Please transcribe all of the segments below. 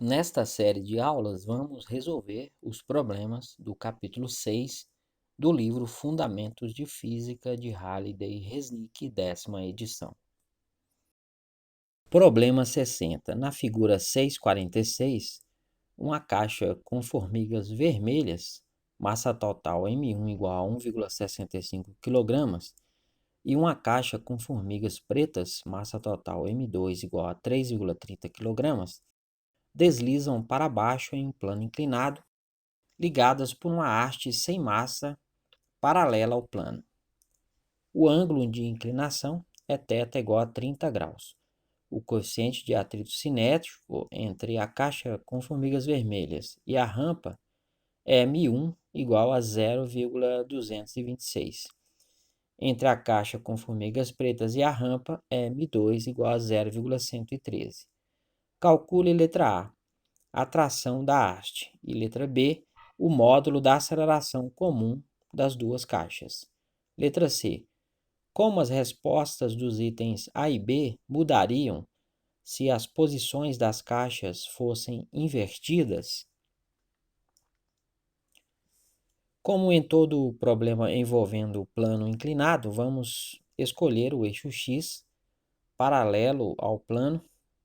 Nesta série de aulas, vamos resolver os problemas do capítulo 6 do livro Fundamentos de Física de Halliday e Resnick, 10ª edição. Problema 60. Na figura 6.46, uma caixa com formigas vermelhas, massa total M1 igual a 1,65 kg, e uma caixa com formigas pretas, massa total M2 igual a 3,30 kg, deslizam para baixo em um plano inclinado, ligadas por uma haste sem massa paralela ao plano. O ângulo de inclinação é θ igual a 30 graus. O coeficiente de atrito cinético entre a caixa com formigas vermelhas e a rampa é μ1 igual a 0,226. Entre a caixa com formigas pretas e a rampa é μ2 igual a 0,113. Calcule letra A a tração da haste e letra B, o módulo da aceleração comum das duas caixas. Letra C, como as respostas dos itens A e B mudariam se as posições das caixas fossem invertidas? Como em todo problema envolvendo o plano inclinado, vamos escolher o eixo X paralelo ao plano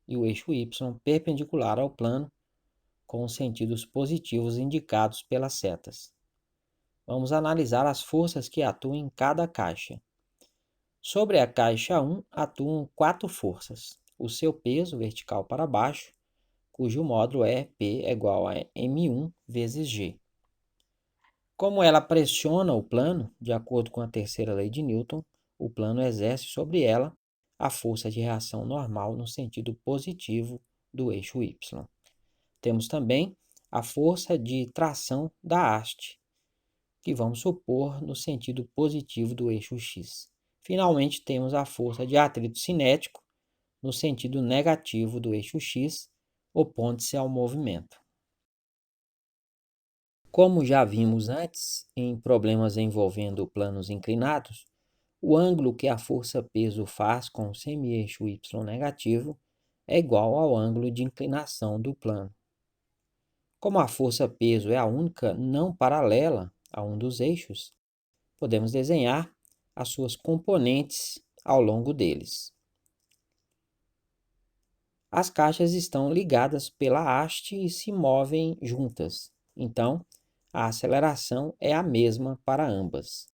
e o eixo Y perpendicular ao plano, com os sentidos positivos indicados pelas setas. Vamos analisar as forças que atuam em cada caixa. Sobre a caixa 1 atuam 4 forças. O seu peso vertical para baixo, cujo módulo é P igual a M1 vezes G. Como ela pressiona o plano, de acordo com a terceira lei de Newton, o plano exerce sobre ela a força de reação normal no sentido positivo do eixo Y. Temos também a força de tração da haste, que vamos supor no sentido positivo do eixo X. Finalmente, temos a força de atrito cinético no sentido negativo do eixo X, opondo-se ao movimento. Como já vimos antes, em problemas envolvendo planos inclinados, o ângulo que a força-peso faz com o semi-eixo Y negativo é igual ao ângulo de inclinação do plano. Como a força-peso é a única não paralela a um dos eixos, podemos desenhar as suas componentes ao longo deles. As caixas estão ligadas pela haste e se movem juntas, então a aceleração é a mesma para ambas.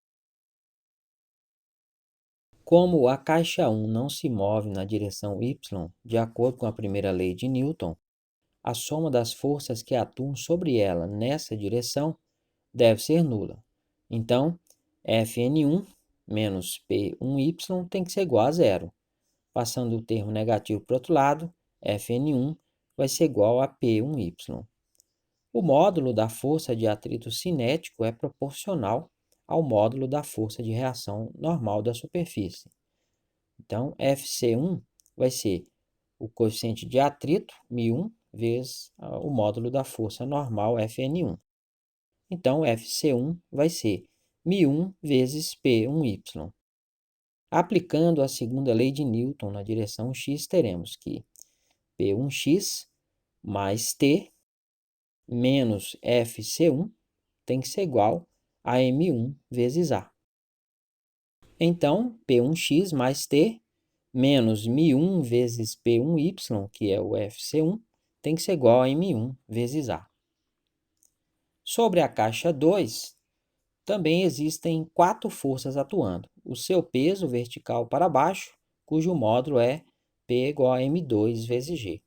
Como a caixa 1 não se move na direção y, de acordo com a primeira lei de Newton, a soma das forças que atuam sobre ela nessa direção deve ser nula. Então, Fn1 menos P1y tem que ser igual a zero. Passando o termo negativo para o outro lado, Fn1 vai ser igual a P1y. O módulo da força de atrito cinético é proporcional ao módulo da força de reação normal da superfície. Então, Fc1 vai ser o coeficiente de atrito, μ1, vezes o módulo da força normal, Fn1. Então, Fc1 vai ser μ1 vezes P1y. Aplicando a segunda lei de Newton na direção x, teremos que P1x mais T menos Fc1 tem que ser igual a M1 vezes A. Então, P1x mais T menos μ1 vezes P1y, que é o Fc1, tem que ser igual a M1 vezes A. Sobre a caixa 2, também existem 4 forças atuando. O seu peso vertical para baixo, cujo módulo é P igual a M2 vezes G.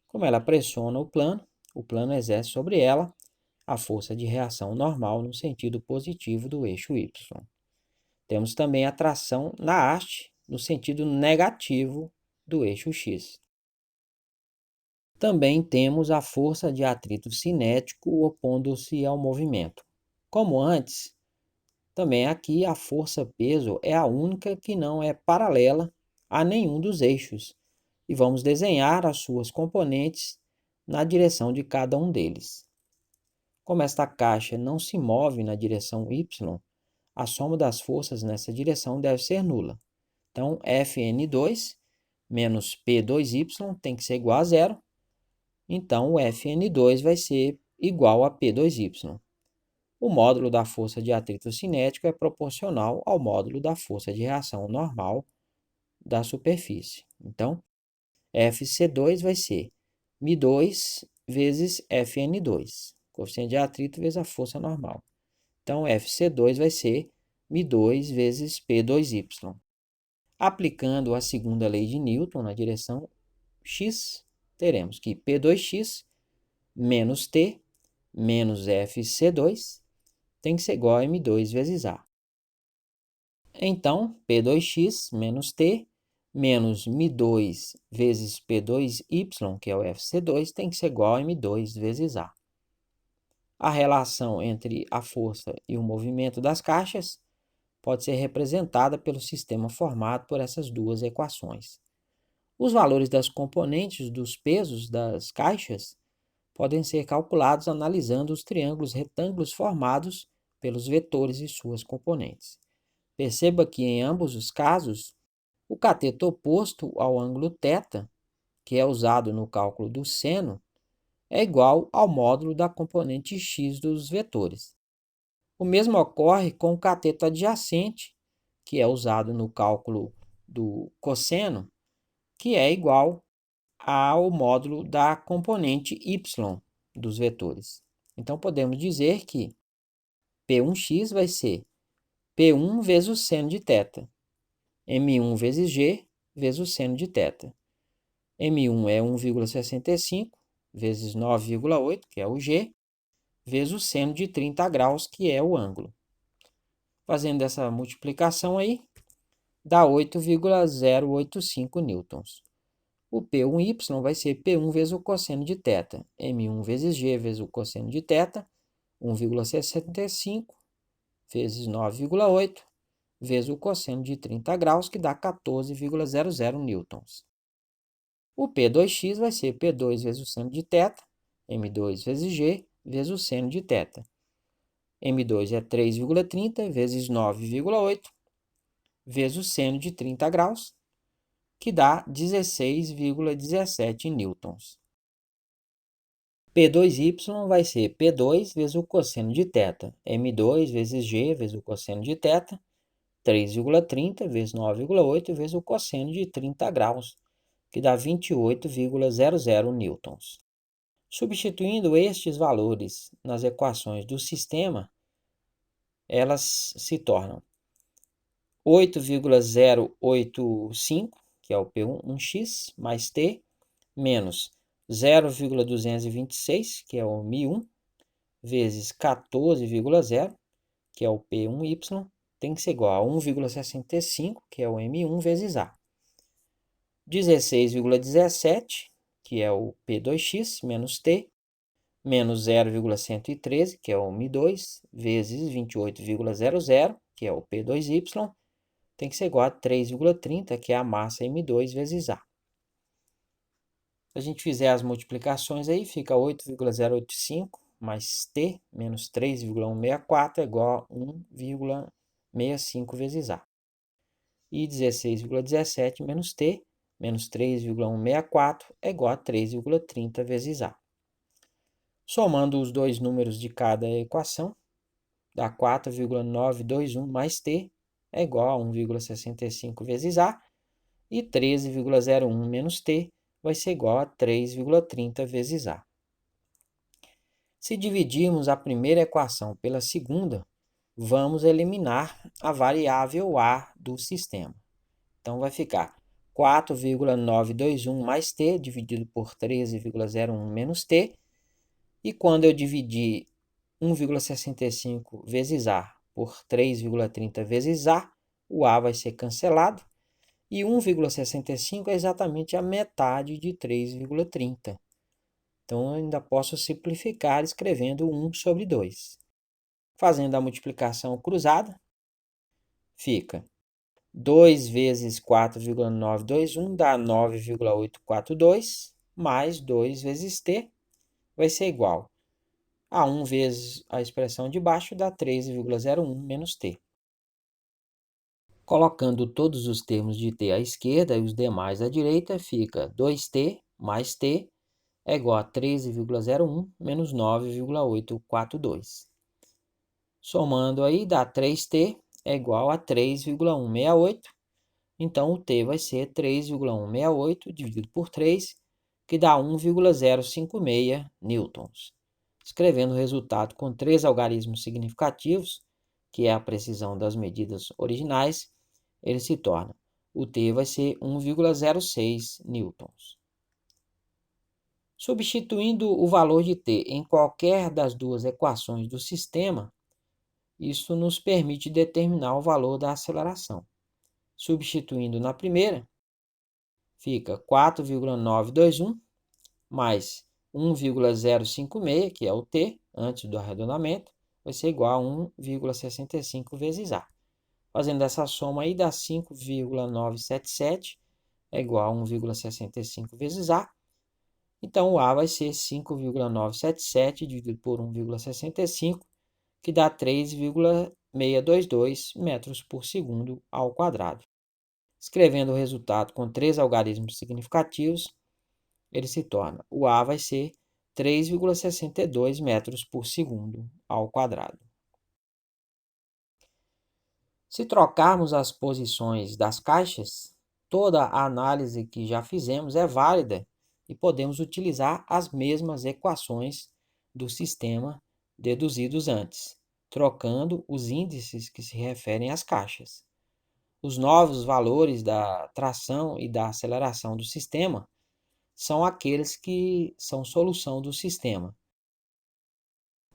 Como ela pressiona o plano exerce sobre ela a força de reação normal no sentido positivo do eixo Y. Temos também a tração na haste no sentido negativo do eixo X. Também temos a força de atrito cinético opondo-se ao movimento. Como antes, também aqui a força-peso é a única que não é paralela a nenhum dos eixos, e vamos desenhar as suas componentes na direção de cada um deles. Como esta caixa não se move na direção y, a soma das forças nessa direção deve ser nula. Então, Fn2 menos P2y tem que ser igual a zero. Então, o Fn2 vai ser igual a P2Y. O módulo da força de atrito cinético é proporcional ao módulo da força de reação normal da superfície. Então, FC2 vai ser μ2 vezes Fn2, coeficiente de atrito vezes a força normal. Então, FC2 vai ser μ2 vezes P2Y. Aplicando a segunda lei de Newton na direção x, teremos que P2x menos T menos FC2 tem que ser igual a M2 vezes A. Então, P2x menos T menos M2 vezes P2y, que é o FC2, tem que ser igual a M2 vezes A. A relação entre a força e o movimento das caixas pode ser representada pelo sistema formado por essas duas equações. Os valores das componentes dos pesos das caixas podem ser calculados analisando os triângulos retângulos formados pelos vetores e suas componentes. Perceba que em ambos os casos, o cateto oposto ao ângulo θ, que é usado no cálculo do seno, é igual ao módulo da componente x dos vetores. O mesmo ocorre com o cateto adjacente, que é usado no cálculo do cosseno, que é igual ao módulo da componente y dos vetores. Então, podemos dizer que P1x vai ser P1 vezes o seno de θ, M1 vezes G vezes o seno de θ. M1 é 1,65 vezes 9,8, que é o G, vezes o seno de 30 graus, que é o ângulo. Fazendo essa multiplicação aí, dá 8,085 newtons. O P1y vai ser P1 vezes o cosseno de θ, M1 vezes G vezes o cosseno de θ, 1,65 vezes 9,8 vezes o cosseno de 30 graus, que dá 14,00 newtons. O P2x vai ser P2 vezes o seno de θ, M2 vezes G vezes o seno de θ. M2 é 3,30 vezes 9,8 vezes o seno de 30 graus, que dá 16,17 newtons. P2y vai ser P2 vezes o cosseno de θ, M2 vezes G vezes o cosseno de θ, 3,30 vezes 9,8 vezes o cosseno de 30 graus, que dá 28,00 newtons. Substituindo estes valores nas equações do sistema, elas se tornam 8,085, que é o P1x, mais T, menos 0,226, que é o μ1, vezes 14,0, que é o P1y, tem que ser igual a 1,65, que é o M1 vezes A. 16,17, que é o P2x, menos T, menos 0,113, que é o M2, vezes 28,00, que é o P2y, tem que ser igual a 3,30, que é a massa M2 vezes A. Se a gente fizer as multiplicações aí, fica 8,085 mais T menos 3,164 é igual a 1,65 vezes A. E 16,17 menos T menos 3,164 é igual a 3,30 vezes A. Somando os dois números de cada equação, dá 4,921 mais T é igual a 1,65 vezes A. E 13,01 menos T vai ser igual a 3,30 vezes A. Se dividirmos a primeira equação pela segunda, vamos eliminar a variável A do sistema. Então, vai ficar 4,921 mais T dividido por 13,01 menos T. E quando eu dividir 1,65 vezes A por 3,30 vezes A, o A vai ser cancelado. E 1,65 é exatamente a metade de 3,30. Então, eu ainda posso simplificar escrevendo 1 sobre 2. Fazendo a multiplicação cruzada, fica 2 vezes 4,921 dá 9,842, mais 2 vezes t, vai ser igual a 1 vezes a expressão de baixo, dá 13,01 menos t. Colocando todos os termos de t à esquerda e os demais à direita, fica 2t mais t é igual a 13,01 menos 9,842. Somando aí, dá 3t é igual a 3,168. Então, o t vai ser 3,168 dividido por 3, que dá 1,056 newtons. Escrevendo o resultado com 3 algarismos significativos, que é a precisão das medidas originais, ele se torna, o t vai ser 1,06 newtons. Substituindo o valor de t em qualquer das duas equações do sistema, isso nos permite determinar o valor da aceleração. Substituindo na primeira, fica 4,921 mais 1,056, que é o t, antes do arredondamento, vai ser igual a 1,65 vezes A. Fazendo essa soma aí, dá 5,977, é igual a 1,65 vezes A. Então, o A vai ser 5,977 dividido por 1,65, que dá 3,622 metros por segundo ao quadrado. Escrevendo o resultado com 3 algarismos significativos, ele se torna, o A vai ser 3,62 metros por segundo ao quadrado. Se trocarmos as posições das caixas, toda a análise que já fizemos é válida e podemos utilizar as mesmas equações do sistema deduzidos antes, trocando os índices que se referem às caixas. Os novos valores da tração e da aceleração do sistema são aqueles que são solução do sistema.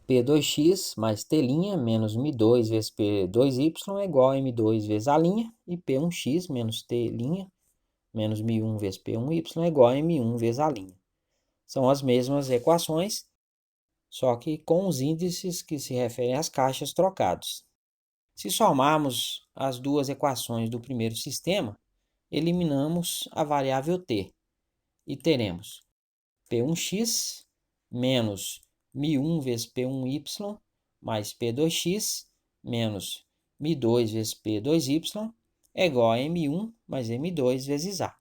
P2x mais T' menos M2 vezes P2y é igual a M2 vezes A', e P1x menos T' menos M1 vezes P1y é igual a M1 vezes A'. São as mesmas equações, só que com os índices que se referem às caixas trocados. Se somarmos as duas equações do primeiro sistema, eliminamos a variável t e teremos P1x menos M1 vezes P1y mais P2x menos M2 vezes P2y é igual a M1 mais M2 vezes A.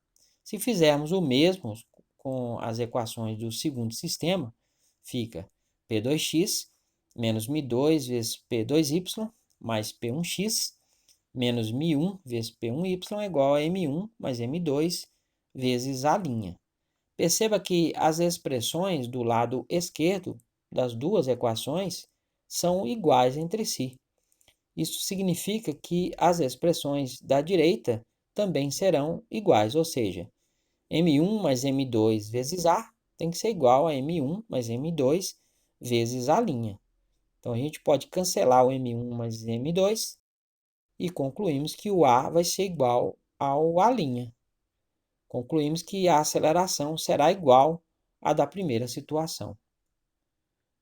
Se fizermos o mesmo com as equações do segundo sistema, fica P2x menos M2 vezes P2y mais P1x menos M1 vezes P1y é igual a M1 mais M2 vezes A'. Perceba que as expressões do lado esquerdo das duas equações são iguais entre si. Isso significa que as expressões da direita também serão iguais, ou seja, M1 mais M2 vezes A tem que ser igual a M1 mais M2 vezes A'. Então, a gente pode cancelar o M1 mais M2 e concluímos que o A vai ser igual ao A'. Concluímos que a aceleração será igual à da primeira situação.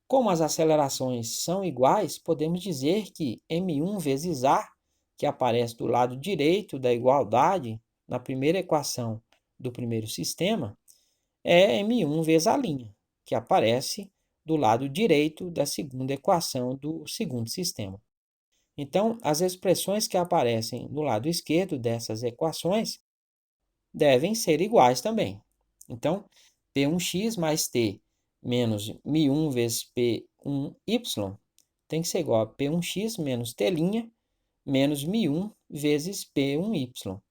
Como as acelerações são iguais, podemos dizer que M1 vezes A, que aparece do lado direito da igualdade na primeira equação do primeiro sistema, é M1 vezes A', que aparece do lado direito da segunda equação do segundo sistema. Então, as expressões que aparecem no lado esquerdo dessas equações devem ser iguais também. Então, P1x mais T menos M1 vezes P1y tem que ser igual a P1x menos T' menos M1 vezes P1y.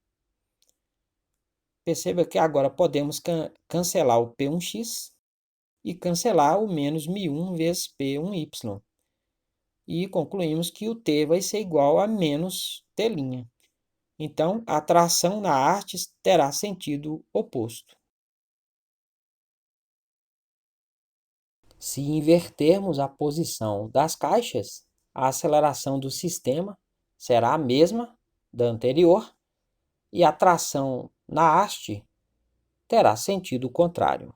Perceba que agora podemos cancelar o P1x e cancelar o menos M1 vezes P1y. E concluímos que o T vai ser igual a menos T'. Então, a tração na arte terá sentido oposto. Se invertermos a posição das caixas, a aceleração do sistema será a mesma da anterior e a tração na haste terá sentido contrário.